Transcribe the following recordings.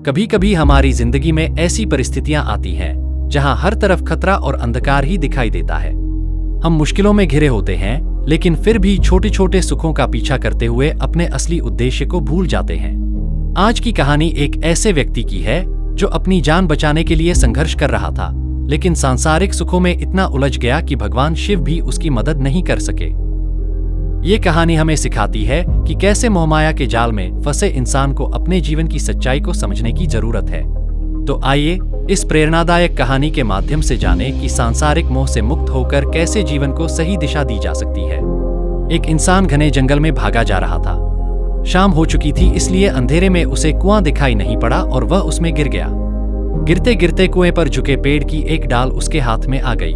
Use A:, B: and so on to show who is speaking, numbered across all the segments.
A: कभी कभी हमारी जिंदगी में ऐसी परिस्थितियां आती हैं जहां हर तरफ खतरा और अंधकार ही दिखाई देता है। हम मुश्किलों में घिरे होते हैं, लेकिन फिर भी छोटे छोटे सुखों का पीछा करते हुए अपने असली उद्देश्य को भूल जाते हैं। आज की कहानी एक ऐसे व्यक्ति की है जो अपनी जान बचाने के लिए संघर्ष कर रहा था, लेकिन सांसारिक सुखों में इतना उलझ गया कि भगवान शिव भी उसकी मदद नहीं कर सके। ये कहानी हमें सिखाती है कि कैसे मोहमाया के जाल में फंसे इंसान को अपने जीवन की सच्चाई को समझने की जरूरत है। तो आइए इस प्रेरणादायक कहानी के माध्यम से जानें कि सांसारिक मोह से मुक्त होकर कैसे जीवन को सही दिशा दी जा सकती है। एक इंसान घने जंगल में भागा जा रहा था। शाम हो चुकी थी, इसलिए अंधेरे में उसे कुआं दिखाई नहीं पड़ा और वह उसमें गिर गया। गिरते गिरते कुएं पर झुके पेड़ की एक डाल उसके हाथ में आ गई।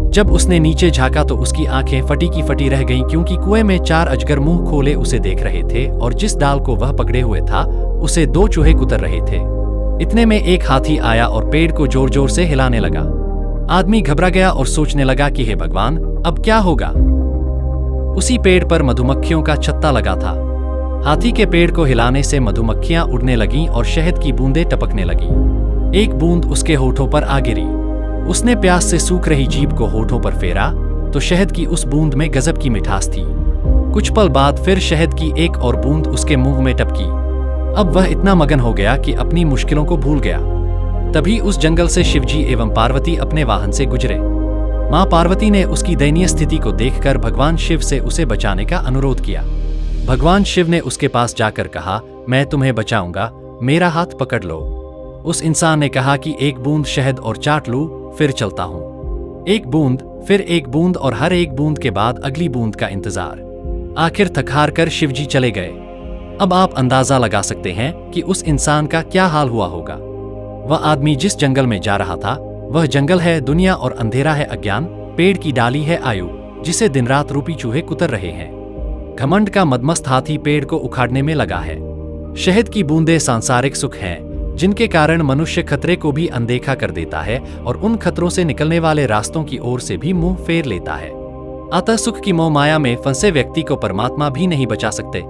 A: जब उसने नीचे झांका तो उसकी आंखें फटी की फटी रह गईं, क्योंकि कुएं में 4 अजगर मुंह खोले उसे देख रहे थे और जिस डाल को वह पकड़े हुए था उसे 2 चूहे कुतर रहे थे। इतने में एक हाथी आया और पेड़ को जोर जोर से हिलाने लगा। आदमी घबरा गया और सोचने लगा कि हे भगवान, अब क्या होगा। उसी पेड़ पर मधुमक्खियों का छत्ता लगा था। हाथी के पेड़ को हिलाने से मधुमक्खियां उड़ने लगीं और शहद की बूंदें टपकने लगीं। एक बूंद उसके होठों पर आ गिरी। उसने प्यास से सूख रही जीभ को होठों पर फेरा तो शहद की उस बूंद में गजब की मिठास थी। कुछ पल बाद फिर शहद की एक और बूंद उसके मुंह में टपकी। अब वह इतना मगन हो गया कि अपनी मुश्किलों को भूल गया। तभी उस जंगल से शिवजी एवं पार्वती अपने वाहन से गुजरे। मां पार्वती ने उसकी दयनीय स्थिति को देखकर भगवान शिव से उसे बचाने का अनुरोध किया। भगवान शिव ने उसके पास जाकर कहा, मैं तुम्हें बचाऊंगा, मेरा हाथ पकड़ लो। उस इंसान ने कहा कि एक बूंद शहद और चाट लूं, फिर चलता हूं। एक बूंद, फिर एक बूंद और हर एक बूंद के बाद अगली बूंद का इंतजार। आखिर थक-हार कर शिवजी चले गए। अब आप अंदाजा लगा सकते हैं कि उस इंसान का क्या हाल हुआ होगा। वह आदमी जिस जंगल में जा रहा था, वह जंगल है दुनिया और अंधेरा है अज्ञान। पेड़ की डाली है आयु, जिसे दिन रात रूपी चूहे कुतर रहे हैं। घमंड का मदमस्त हाथी पेड़ को उखाड़ने में लगा है। शहद की बूंदें सांसारिक सुख हैं, जिनके कारण मनुष्य खतरे को भी अनदेखा कर देता है और उन खतरों से निकलने वाले रास्तों की ओर से भी मुंह फेर लेता है। अतः सुख की मोह माया में फंसे व्यक्ति को परमात्मा भी नहीं बचा सकते।